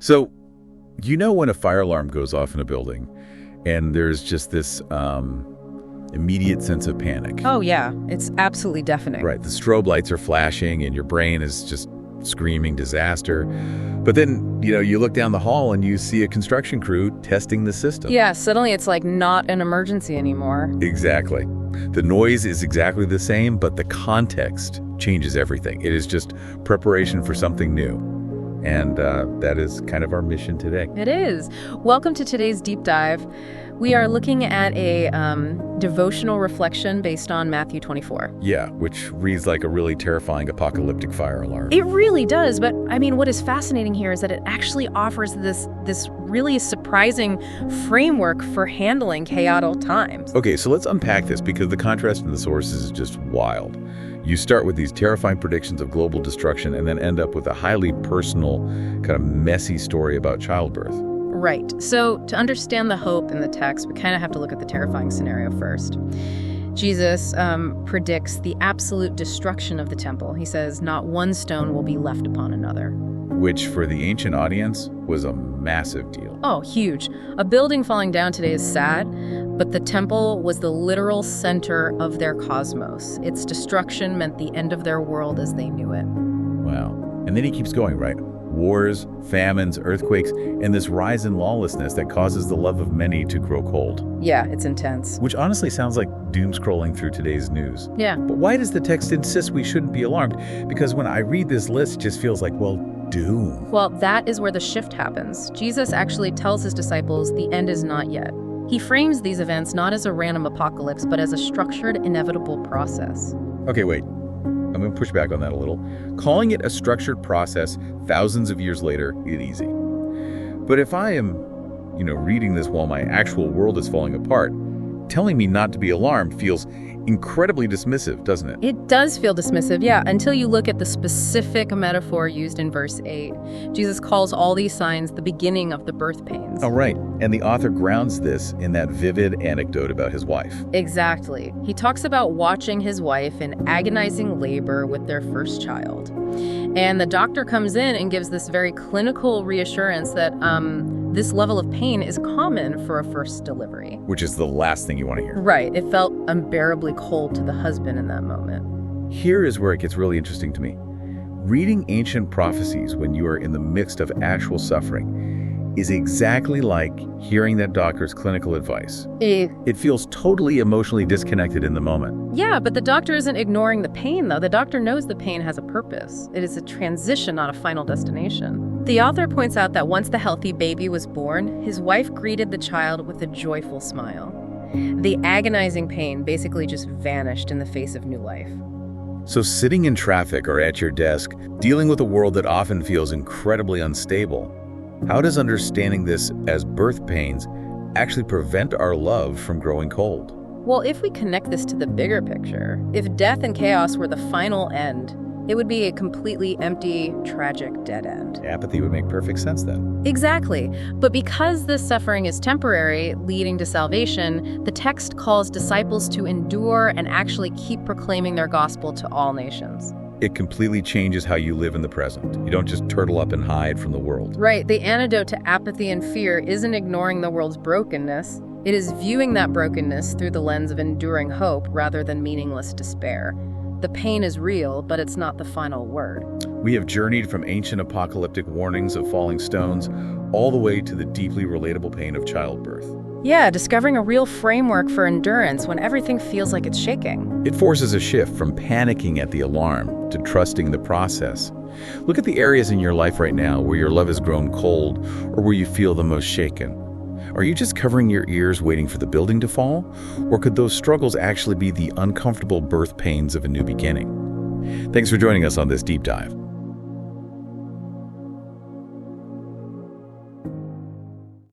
So, when a fire alarm goes off in a building and there's just this immediate sense of panic. Oh, yeah. It's absolutely deafening. Right. The strobe lights are flashing and your brain is just screaming disaster. But then, you look down the hall and you see a construction crew testing the system. Yeah, suddenly it's like not an emergency anymore. Exactly. The noise is exactly the same, but the context changes everything. It is just preparation for something new. And that is kind of our mission today. It is. Welcome to today's deep dive. We are looking at a devotional reflection based on Matthew 24. Yeah, which reads like a really terrifying apocalyptic fire alarm. It really does, but what is fascinating here is that it actually offers this really surprising framework for handling chaotic times. Okay, so let's unpack this because the contrast in the sources is just wild. You start with these terrifying predictions of global destruction and then end up with a highly personal, kind of messy story about childbirth. Right. So to understand the hope in the text, we kind of have to look at the terrifying scenario first. Jesus predicts the absolute destruction of the temple. He says, not one stone will be left upon another. Which, for the ancient audience, was a massive deal. Oh, huge. A building falling down today is sad, but the temple was the literal center of their cosmos. Its destruction meant the end of their world as they knew it. Wow. And then he keeps going, right? Wars, famines, earthquakes, and this rise in lawlessness that causes the love of many to grow cold. Yeah, it's intense. Which honestly sounds like doom scrolling through today's news. Yeah. But why does the text insist we shouldn't be alarmed? Because when I read this list, it just feels like, well, doom. Well, that is where the shift happens. Jesus actually tells his disciples the end is not yet. He frames these events not as a random apocalypse, but as a structured, inevitable process. Okay, wait. I'm going to push back on that a little. Calling it a structured process thousands of years later is easy. But if I am, reading this while my actual world is falling apart, telling me not to be alarmed feels incredibly dismissive, doesn't it? It does feel dismissive, yeah, until you look at the specific metaphor used in verse 8. Jesus calls all these signs the beginning of the birth pains. Oh, right. And the author grounds this in that vivid anecdote about his wife. Exactly. He talks about watching his wife in agonizing labor with their first child. And the doctor comes in and gives this very clinical reassurance that this level of pain is common for a first delivery. Which is the last thing you want to hear. Right. It felt unbearably cold to the husband in that moment. Here is where it gets really interesting to me. Reading ancient prophecies when you are in the midst of actual suffering is exactly like hearing that doctor's clinical advice. It feels totally emotionally disconnected in the moment. Yeah, but the doctor isn't ignoring the pain, though. The doctor knows the pain has a purpose. It is a transition, not a final destination. The author points out that once the healthy baby was born, his wife greeted the child with a joyful smile. The agonizing pain basically just vanished in the face of new life. So sitting in traffic or at your desk, dealing with a world that often feels incredibly unstable, how does understanding this as birth pains actually prevent our love from growing cold? Well, if we connect this to the bigger picture, if death and chaos were the final end, it would be a completely empty, tragic dead end. Apathy would make perfect sense then. Exactly. But because this suffering is temporary, leading to salvation, the text calls disciples to endure and actually keep proclaiming their gospel to all nations. It completely changes how you live in the present. You don't just turtle up and hide from the world. Right. The antidote to apathy and fear isn't ignoring the world's brokenness. It is viewing that brokenness through the lens of enduring hope rather than meaningless despair. The pain is real, but it's not the final word. We have journeyed from ancient apocalyptic warnings of falling stones all the way to the deeply relatable pain of childbirth. Yeah, discovering a real framework for endurance when everything feels like it's shaking. It forces a shift from panicking at the alarm to trusting the process. Look at the areas in your life right now where your love has grown cold or where you feel the most shaken. Are you just covering your ears waiting for the building to fall? Or could those struggles actually be the uncomfortable birth pains of a new beginning? Thanks for joining us on this deep dive.